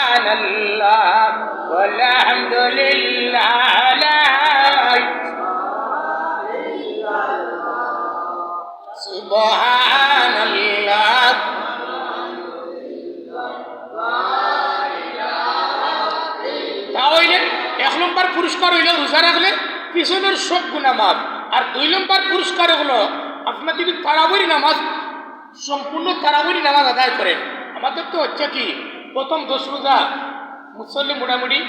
সুবহানাল্লাহ ওয়ালহামদুলিল্লাহ লা সুবহানাল্লাহ। তাহলে 1 নম্বর পুরস্কার হইল রোজা রাখলে পিছনের সব গুনাহ মাফ, আর 2 নম্বর পুরস্কার হলো আপনার যদি তারাবির নামাজ সম্পূর্ণ তারাবির নামাজ আদায় করেন। আমাদের তো হচ্ছে কি প্রথম 10 রোজা মুসল্লি মোটামুটি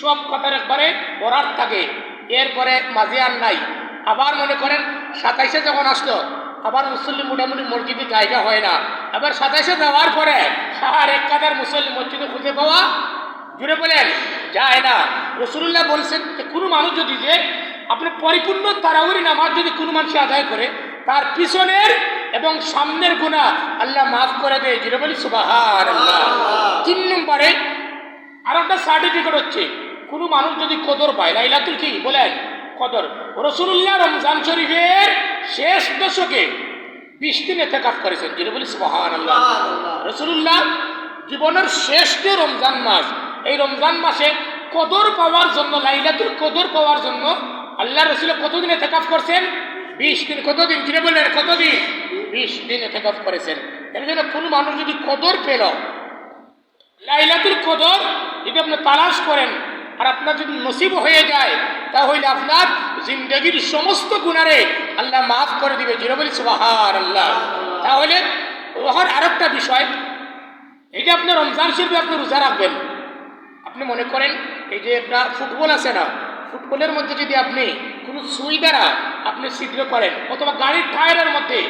সব কথার একবারে বরাত থাকে, এরপরে মাঝে আর নাই। আবার মনে করেন 27-এ যখন আসলো আবার মুসল্লি মোটামুটি মসজিদে জায়গা হয় না, আবার 27-এ যাওয়ার পরে আর এক কাতার মুসল্লি মসজিদে খুঁজে পাওয়া জুড়ে বলেন যায় না। রাসূলুল্লাহ বলছেন যে কোনো মানুষ যদি যে আপনি পরিপূর্ণ তারাবির নামাজ যদি কোনো মানুষ আদায় করে তার পিছনের এবং সামনের গুনাহ আল্লাহ মাফ করে দেয়। জুড়ে বলি সুবহানাল্লাহ। 3 নম্বরে আর একটা সার্টিফিকেট হচ্ছে কোনো মানুষ যদি কদর পায়, লাইলাতুল কি বলেন কদর। রাসূলুল্লাহ রমজান শরীফের শেষ দশকে 20 দিন ইতিকাফ করেছেন। জুড়ে বলি সুবহানাল্লাহ। রাসূলুল্লাহ জীবনের শেষ যে রমজান মাস, এই রমজান মাসে কদর পাওয়ার জন্য, লাইলাতুল কদর পাওয়ার জন্য আল্লাহ রাসূল কতদিন ইতিকাফ করছেন? 20 দিন। কতদিন জুড়ে বললেন? কতদিন? 20 দিন ইতিকাফ করেছেন। এর জন্য কোনো মানুষ যদি কদর পেল, লাইলাতুল কদর যদি আপনি তালাশ করেন আর আপনার যদি নসিব হয়ে যায় তাহলে আপনার জিন্দগির সমস্ত গুনারে আল্লাহ মাফ করে দিবে। জুড়ে বলি সুবহানাল্লাহ। তাহলে ওখানে আরেকটা বিষয়, এই যে আপনার রমজান শরীফে আপনি রোজা রাখবেন, আপনি মনে করেন এই যে আপনার ফুটবল আছে না, ফুটবলের মধ্যে যদি আপনি কোনো সুই দ্বারা আপনি ছিদ্র করেন অথবা গাড়ির টায়ারের মধ্যে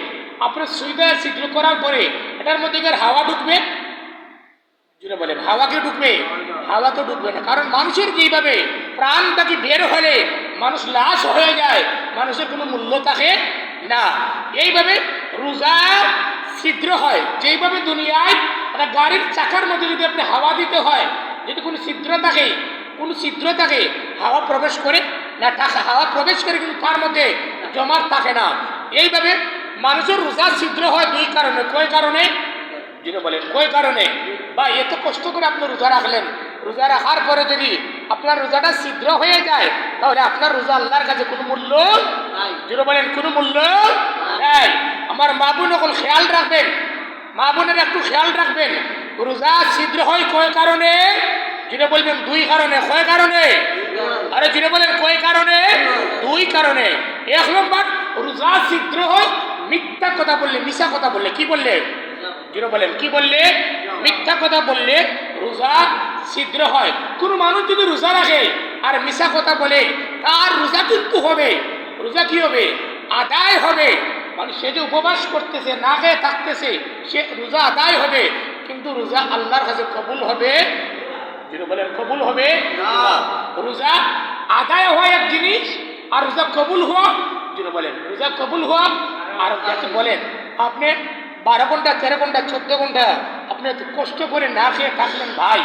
আপনি সুই দ্বারা ছিদ্র করার পরে এটার মধ্যে গিয়ে হাওয়া ঢুকবে? যেটা বলেন হাওয়া কি ঢুকবে? হাওয়া তো ঢুকবে না, কারণ মানুষের যেইভাবে প্রাণটাকে বের হলে মানুষ লাশ হয়ে যায়, মানুষের কোনো মূল্য থাকে না। এইভাবে রোজা ছিদ্র হয়, যেইভাবে দুনিয়ায় একটা গাড়ির চাকার মধ্যে যদি আপনি হাওয়া দিতে হয়, যদি কোনো ছিদ্র থাকে হাওয়া প্রবেশ করে না, হাওয়া প্রবেশ করে কিন্তু তার মধ্যে জমাট থাকে না। এইভাবে মানুষের রোজা ছিদ্র হয় 2 কারণে। কয় কারণে? যিনি বলেন কয় কারণে? বা এত কষ্ট করে আপনি রোজা রাখলেন, রোজা রাখার পরে যদি আপনার রোজাটা ছিদ্র হয়ে যায় তাহলে আপনার রোজা আল্লাহর কাছে কোনো মূল্য নাই। যিনি বলেন কোনো মূল্য নাই। আমার মা বোন এখন খেয়াল রাখবেন, মা বোনের একটু খেয়াল রাখবেন, রোজা ছিদ্র হয় কয় কারণে? যিনি বলবেন 2 কারণে। কয় কারণে? আরে যিনি বলেন কয় কারণে? 2 কারণে। 1 নম্বর, রোজা ছিদ্র হয় মিথ্যা কথা বললে, মিশা কথা বললে। কি বললে? যিনি বলেন কি বললে? মিথ্যা কথা বললে রোজা ছিদ্র হয়। কোনো মানুষ যদি রোজা রাখে আর মিশা কথা বলে তার রোজা কিন্তু হবে, রোজা কি হবে? আদায় হবে। মানে সে যে উপবাস করতেছে, না খেয়ে থাকতেছে, সে রোজা আদায় হবে, কিন্তু রোজা আল্লাহর কাছে কবুল হবে? যিনি বলেন কবুল হবে না। রোজা আদায় হওয়া এক জিনিস আর রোজা কবুল হওয়া, যিনি বলেন রোজা কবুল হওয়া আর যাকে বলেন আপনি 12 ঘন্টা 13 ঘন্টা 14 ঘন্টা আপনি কষ্ট করে না খেয়ে থাকলেন ভাই,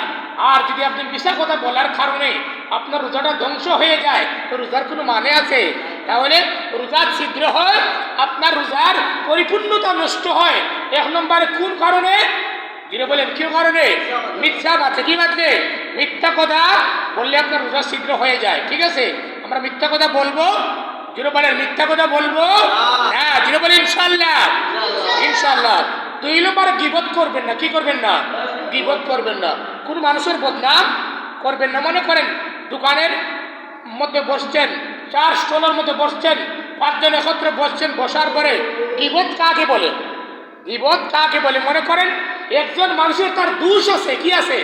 আর যদি আপনি মিশা কথা বলার কারণে আপনার রোজাটা ধ্বংস হয়ে যায় তো রোজার কোনো মানে আছে? তাহলে রোজা ছিদ্র হয়, আপনার রোজার পরিপূর্ণতা নষ্ট হয়। 1 নম্বরে কোন কারণে? যিনি বলেন কি কারণে? মিথ্যা মাত্রে। কি মাত্রে? মিথ্যা কথা বললে আপনার রোজা ছিদ্র হয়ে যায়। ঠিক আছে, আমরা মিথ্যা কথা বলবো? যিনি বলেন মিথ্যা কথা বলবো না। যিনি বলেন ইনশাআল্লাহ, ইনশাআল্লাহ। 2 নম্বরে গীবত করবেন না। কি করবেন না? গীবত করবেন না। কোন মানুষের বদনাম করবেন না। মনে করেন দোকানের মধ্যে বসছেন, 4 স্টলের মধ্যে বসছেন, 5 জন একত্রে বসছেন, বসার পরে গীবত কাকে বলে? গীবত কাকে বলে? মনে করেন একজন মানুষের তার দোষ আছে। কি আছে?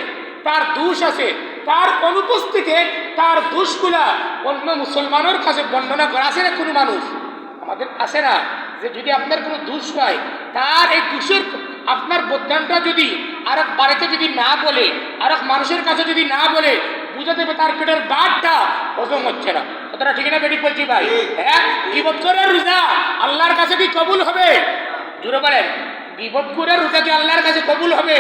তার দোষ আছে, তার অনুপস্থিতিতে তার দোষগুলা অন্য মুসলমানের কাছে বর্ণনা করা আছে না? কোনো মানুষ আমাদের আছে না যে যদি আপনার কোনো দোষ হয় তার এই দোষের আপনার বদনামটা যদি আর এক বাড়িতে যদি না বলে, আর এক মানুষের কাছে যদি না বলে বুঝে দেবে তার পেটের বাদটা হজম হচ্ছে না। কথাটা ঠিক না বেটি বলছি ভাই? হ্যাঁ, গীবত করে রোজা আল্লাহর কাছে কি কবুল হবে? জোরে বলেন, গীবত করে রোজা কি আল্লাহর কাছে কবুল হবে?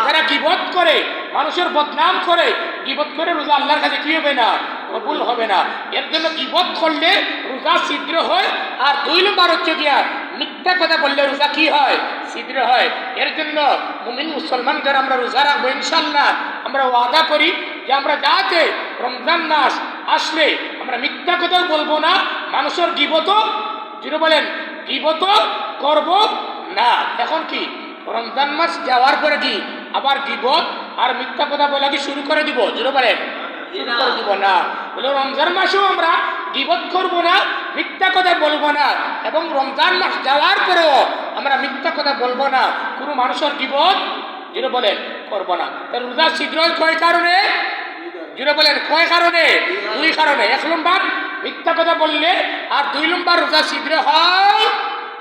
যারা গীবত করে, মানুষের বদনাম করে, গীবত করে রোজা আল্লাহর কাছে কি হবে না? কবুল হবে না। এর জন্য গীবত করলে রোজা ছিদ্র হয়। আর 2 নম্বর হচ্ছে গিয়া মিথ্যা কথা বললে রোজা কি হয়? ছিদ্র হয়। এর জন্য মুমিন মুসলমান যারা আমরা রোজা রাখবো ইনশাল্লাহ আমরা ওয়াদা করি যে আমরা যাতে রমজান মাস আসলে আমরা মিথ্যা কথাও বলবো না, মানুষের গীবতও যিনি বলেন গীবতও করব না। এখন কি রমজান মাস যাওয়ার পরে কি আবার গীবত আর মিথ্যা কথা বলা কি শুরু করে দিব? যিনি বলেন শুরু করে দিব না। বলে রমজান মাসেও আমরা গীবত করব না, মিথ্যা কথা বলবো না, এবং রমজান মাস যাওয়ার পরেও আমরা মিথ্যা কথা বলবো না, কোনো মানুষের গীবত যিনি বলেন করব না। তার রোজা শীঘ্র কয় কারণে? যিনি বলেন কয় কারণে? দুই কারণে। এক নম্বর মিথ্যা কথা বললে, আর দুই নম্বর রোজা শীঘ্র হয়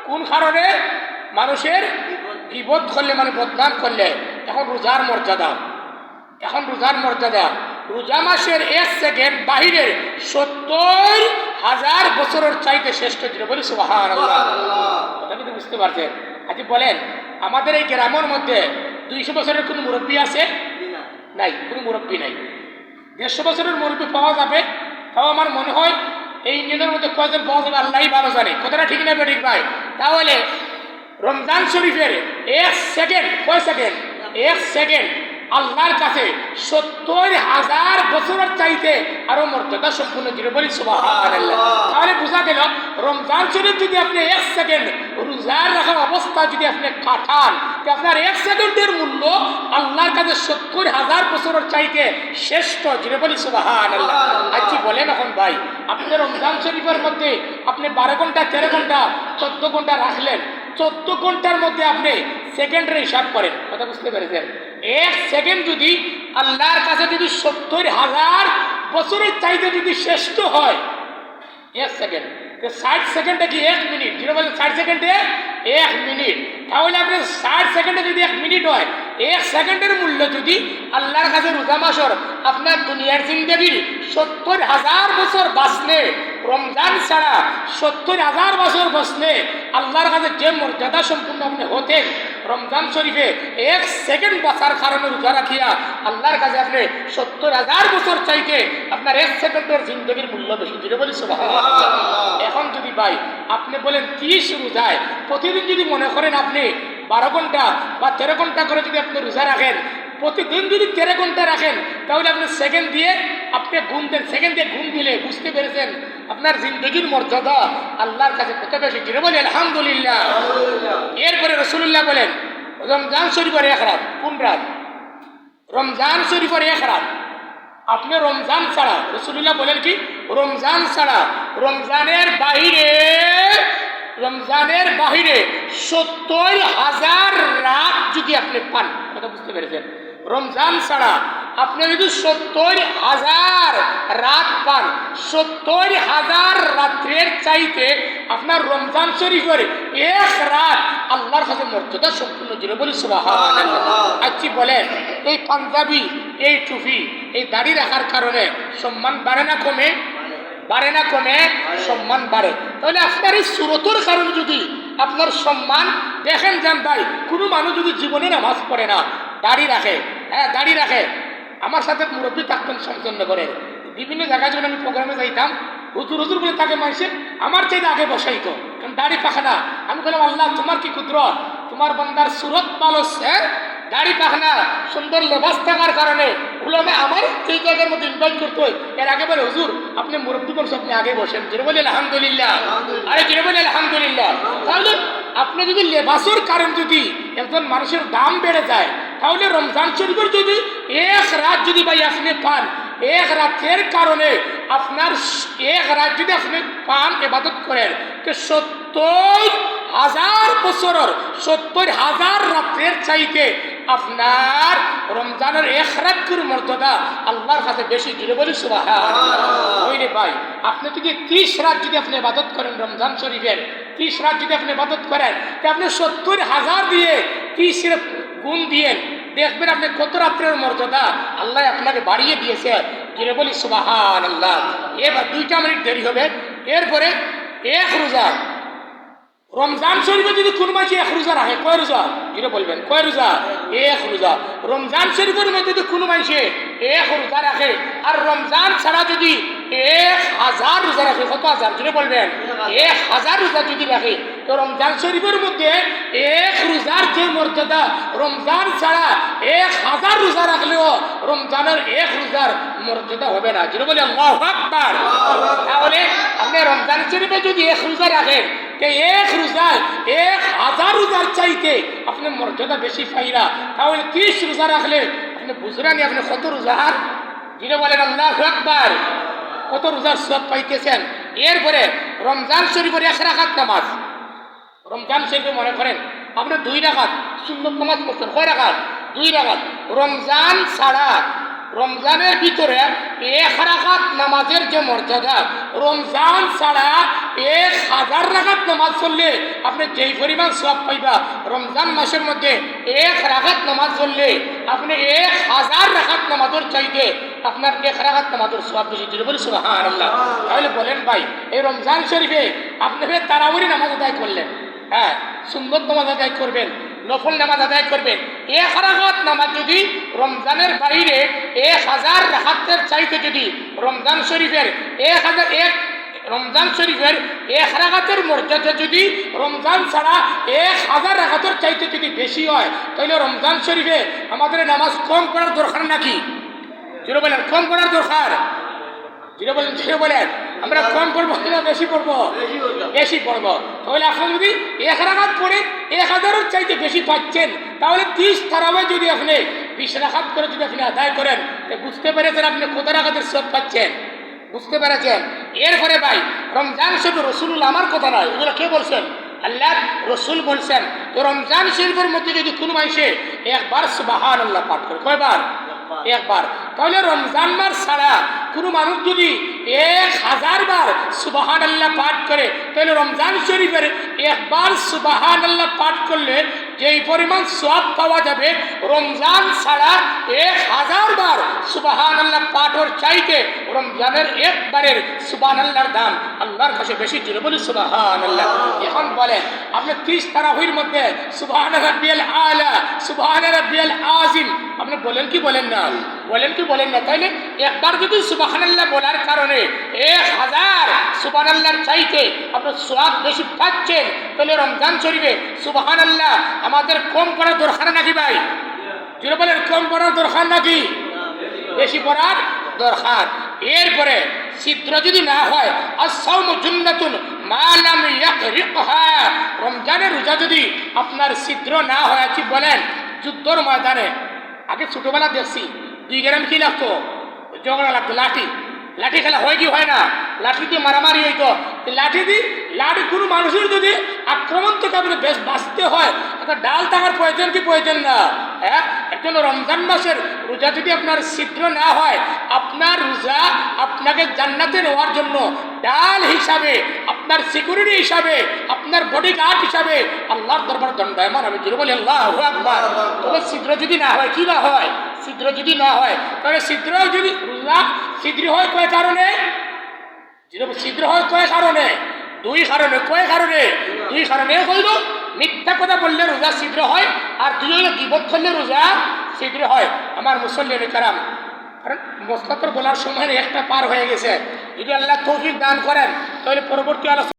কোন কারণে? মানুষের গীবত করলে, মানে বদনাম করলে। এখন রোজার মর্যাদা, এখন রোজার মর্যাদা রোজা মাসের 1 সেকেন্ড বাহিরের 70,000 বছরের চাইতে শ্রেষ্ঠ। যিনি বলি সুবহানাল্লাহ। কথা কিন্তু বুঝতে পারছেন? আজ বলেন আমাদের এই গ্রামের মধ্যে 200 বছরের কোনো মুরব্বী আছে? নাই, কোনো মুরব্বী নাই। 150 বছরের মুরব্বী পাওয়া যাবে, তাও আমার মনে হয় এই ইউনিয়নের মধ্যে কয়জন পাওয়া যাবে আল্লাহই ভালো জানে। কথাটা ঠিক না ঠিক ভাই? তাহলে রমজান শরীফের 1 সেকেন্ড, কয় সেকেন্ড? 1 সেকেন্ড আল্লাহর কাছে 70,000 বছরের চাইতে আরো মর্যাদা সম্পূর্ণ। যিনি বলি সুবহানাল্লাহ। তাহলে বোঝা গেল রমজান শরীফ যদি আপনি 1 সেকেন্ড রোজার রাখার অবস্থা যদি আপনি কাটান, আপনার 1 সেকেন্ডের মূল্য আল্লাহর কাছে 70,000 বছরের চাইতে শ্রেষ্ঠ। যিনি বলি সুবহানাল্লাহ। আজকে বলেন এখন ভাই, আপনি রমজান শরীফের মধ্যে আপনি 12 ঘন্টা 13 ঘন্টা 14 ঘন্টা রাখলেন, 14 ঘন্টার মধ্যে আপনি সেকেন্ডের হিসাব করেন। কথা বুঝতে পেরেছেন? 1 সেকেন্ড যদি আল্লাহর কাছে যদি 70,000 বছরের চাইতে যদি শ্রেষ্ঠ হয়, 1 সেকেন্ড, 60 সেকেন্ডে কি 1 মিনিট? যেটা বলেন 60 সেকেন্ডে 1 মিনিট। তাহলে আপনি 60 সেকেন্ডে যদি 1 মিনিট হয়, 1 সেকেন্ডের মূল্য যদি আল্লাহর কাছে রোজা মাসর আপনার দুনিয়ার জিন্দগির 70,000 বছর বাঁচলে, রমজান ছাড়া 70,000 বছর বাঁচলে আল্লাহর কাছে যে মর্যাদা সম্পূর্ণ আপনি হতেন, রমজান শরীফে 1 সেকেন্ড বাঁচার কারণে রোজা রাখিয়া আল্লাহর কাছে আপনি 70,000 বছর চাইতে আপনার 1 সেকেন্ডের জিন্দগির মূল্য বেশি। যেটা বলি সুবহানাল্লাহ। এখন যদি ভাই আপনি বলেন 30 রোজায় প্রতিদিন যদি মনে করেন আপনি 12 ঘন্টা বা 13 ঘন্টা করে যদি আপনি রোজা রাখেন, প্রতিদিন যদি 13 ঘন্টা রাখেন, তাহলে আপনি সেকেন্ড দিয়ে আপনি গুণ দেন, সেকেন্ড দিয়ে গুণ দিলে বুঝতে পেরেছেন আপনার জিন্দগির মর্যাদা আল্লাহর কাছে কত বেশি। যেটা বলি আলহামদুলিল্লাহ। এরপরে রাসূলুল্লাহ বলেন রমজান শরীফের 1 রাত। কোন রাত? রমজান শরীফের 1 রাত। আপনি রমজান ছাড়া, রাসূলুল্লাহ বলেন কি রমজান ছাড়া রমজানের বাহিরে, রমজানের বাহিরে 70,000 রাত যদি আপনি পান। কথা বুঝতে পেরেছেন? রমজান ছাড়া আপনি যদি 70,000 রাত পান, 70,000 রাত্রের চাইতে আপনার রমজান শরীফের 1 রাত আল্লাহর কাছে মর্যাদা সম্পূর্ণ। যিনি বলি সুবহানাল্লাহ। আজকে বলেন এই পাঞ্জাবি, এই টুপি, এই দাড়ি রাখার কারণে সম্মান বাড়ে না কমে? বাড়ে না কমে? সম্মান বাড়ে। তাহলে আপনার এই সুরতর কারণে যদি আপনার সম্মান দেখেন, যান ভাই কোনো মানুষ যদি জীবনে নামাজ পড়ে না, দাড়ি রাখে, হ্যাঁ দাড়ি রাখে, আমার সাথে মুরব্বী থাকতেন শমচন্দ্রনগরে, বিভিন্ন জায়গায় যখন আমি প্রোগ্রামে যাইতাম, হুজুর হুজুর বলে তাকে মানুষে আমার চাইতে আগে বসাইতো, কারণ দাড়ি পাখানা। আমি বললাম আল্লাহ তোমার কি কুদরত, তোমার বান্দার সুরত ভালো, দাড়ি পাখনা সুন্দর লেবাস থাকার কারণে উলামা আমার সেই জায়গার মধ্যে ইনভাইট করতে হয়। এর আগে বলে হুজুর আপনি মুরব্বী বলছেন, আপনি আগে বসেন। যেটা বলি আলহামদুলিল্লাহ। আরে যেটা বলি আলহামদুলিল্লাহ। তাহলে আপনি যদি লেবাসের কারণ যদি একজন মানুষের দাম বেড়ে যায়, তাহলে রমজান শরীফের যদি 1 রাত যদি ভাই আপনি পান, 1 রাতের কারণে আপনার 1 রাত যদি আপনি পান ইবাদত করেন, তো 70,000 বছরের 70,000 রাত্রের চাইতে আপনার রমজানের 1 রাতের মর্যাদা আল্লাহর কাছে বেশি। জুড়ে বলি সুবহানাল্লাহ। ওই রে ভাই আপনি যদি 30 রাত যদি আপনি ইবাদত করেন রমজান শরীফের, 30 রাত যদি আপনি ইবাদত করেন, তো আপনি 70,000 দিয়ে 30 গুণ দিয়েন, দেখবেন আপনি কত রাত্রের মর্যাদা আল্লাহ আপনাকে বাড়িয়ে দিয়েছে। জুড়ে বলি সুবহানাল্লাহ। এবার 2টা মিনিট দেরি হবে। এরপরে 1 রোজা, রমজান শরীফে যদি কোন মাসে 1 রোজা রাখে, কয় রোজা? যেটা বলবেন কয় রোজা? 1 রোজা। রমজান শরীফের মধ্যে যদি কোনো মাসে 1 রোজা রাখে, আর রমজান ছাড়া যদি 1000 রোজা রাখে, কত হাজার? যেটা বলবেন 1000 রোজা যদি রাখে, তো রমজান শরীফের মধ্যে এক রোজার যে মর্যাদা রমজান ছাড়া 1000 রোজা রাখলেও রমজানের এক রোজার মর্যাদা হবে না। যেটা বলে আল্লাহু আকবার। তাহলে আপনি রমজান শরীফে যদি এক রোজা রাখেন তো এক রোজায় 1000 রোজার চাইতে আপনি মর্যাদা বেশি পাইরা। তাহলে 30 রোজা রাখলে আপনি বুঝরানি আপনি কত রোজার, যেটা বলেন আল্লাহু আকবার, কত রোজার সওয়াব পাইতেছেন। এরপরে রমজান শরীফের 1 রাকাত নামাজ, রমজান শরীফে মনে করেন আপনি 2 রাকাত সুন্নত নামাজ পড়ছেন, কয় রাকাত? 2 রাকাত। রমজান ছাড়া রমজানের ভিতরে 1 রাকাত নামাজের যে মর্যাদা, রমজান ছাড়া 1000 রাকাত নামাজ পড়লে আপনি যেই পরিমাণ সওয়াব পাইবা, রমজান মাসের মধ্যে 1 রাকাত নামাজ পড়লে আপনি 1000 রাকাত নামাজের চাইতে আপনার 1 রাকাত নামাজের সওয়াব বেশি। যদি বলি সুবহানাল্লাহ। তাহলে বলেন ভাই, এই রমজান শরীফে আপনি তারাবির নামাজ আদায় করলেন, হ্যাঁ সুন্নত নামাজ আদায় করবেন, নফল নামাজ আদায় করবেন। 1 রাকাত নামাজ যদি রমজানের বাইরে 1000 রাকাতের চাইতে যদি রমজান শরীফের 1 রাকাতের মর্যাদা যদি রমজান ছাড়া 1000 রাকাতের চাইতে যদি বেশি হয়, তাহলে রমজান শরীফে আমাদের নামাজ কম করার দরকার নাকি? যেটা বলেন কম করার দরকার, যেটা বলেন আমরা কম পড়বো কিনা বেশি পড়বো? বেশি পড়বো। তাহলে আপনি যদি 1 রাকাত পড়ে 1000-এর চাইতে বেশি পাচ্ছেন, তাহলে 30 তারাবি যদি আপনি 20 রাকাত করে যদি আপনি আদায় করেন, তো বুঝতে পেরেছেন আপনি কত রাকাতের সওয়াব পাচ্ছেন, বুঝতে পেরেছেন। এরপরে ভাই রমজান শরীফ রাসূলুল্লাহ আমার কথা নয়, এগুলো কে বলছেন? আল্লাহর রাসূল বলছেন। তো রমজান শরীফের মধ্যে যদি কোনো মানুষে একবার সুবহানাল্লাহ পাঠ করে, কয়বার? একবার। তাহলে রমজান মাস ছাড়া কোনো মানুষ যদি 1000 বার সুবহানাল্লাহ পাঠ করে, তাহলে রমজান শরীফের একবার সুবহানাল্লাহ পাঠ করলে যেই পরিমাণ সওয়াব পাওয়া যাবে, রমজান ছাড়া 1000 বার সুবহানাল্লাহ পাঠের চাইতে রমজানের একবারের সুবহানাল্লাহর দাম আল্লাহর কাছে বেশি। জোরে বলি সুবহানাল্লাহ। এখন বলেন আপনি 30 তারাবির মধ্যে সুবহান রাব্বিয়াল আলা, সুবহান রাব্বিয়াল আযিম আপনি বলেন কি বলেন না? বলেন কি বলেন না? তাইলে একবার যদি সুবহানাল্লাহ বলার কারণে 1000 সুবহানাল্লাহর চাইতে আপনার সওয়াব বেশি পাচ্ছেন, তাহলে রমজান শরীফে সুবহানাল্লাহ আমাদের কম পড়ার দরকার নাকি ভাই? যেটা বলেন কম পড়ার দরকার নাকি বেশি পড়ার দরকার? এরপরে ছিদ্র যদি না হয়, আস-সাওমু জুন্নাতুন মা লাম ইয়াকরিকহা, রমজানের রোজা যদি আপনার ছিদ্র না হয়, কি বলেন যুদ্ধর ময়দানে আগে ছোটবেলা দেখছি 2 গ্রাম কি লাগতো, ঝগড়া লাগতো, লাঠি খেলা হয় কি হয় না? লাঠি দিয়ে মারামারি হইতো। লাঠি কোনো মানুষের যদি আক্রমণ থেকে আপনি বেশ বাঁচতে হয়, একটা ডাল টাকার প্রয়োজন কি প্রয়োজন না? হ্যাঁ, একজন রমজান মাসের রোজা যদি আপনার ছিদ্র না হয়, আপনার রোজা আপনাকে জান্নাতে নেওয়ার জন্য ডাল হিসাবে, আপনার সিকিউরিটি হিসাবে, আপনার বডিগার্ড হিসাবে আল্লাহর দরবার দণ্ডায়মান হবে। যদি বলি আল্লাহু আকবার। তবে ছিদ্র যদি না হয়, কি না হয়? ছিদ্র যদি না হয়, তাহলে ছিদ্র যদি রোজা ছিদ্র হয় কয় কারণে? ছিদ্র হয় কয় কারণে? 2 কারণে। কয় কারণে? 2 কারণে। হইল মিথ্যা কথা বললে রোজা ছিদ্র হয়, আর 2 হইল গীবত করলে রোজা ছিদ্র হয়। আমার মুসল্লিয়ানে কেরাম, কারণ মোস্তাফার বলার সময় একটা পার হয়ে গেছে। যদি আল্লাহ তৌফিক দান করেন, তাহলে পরবর্তী আলোচনা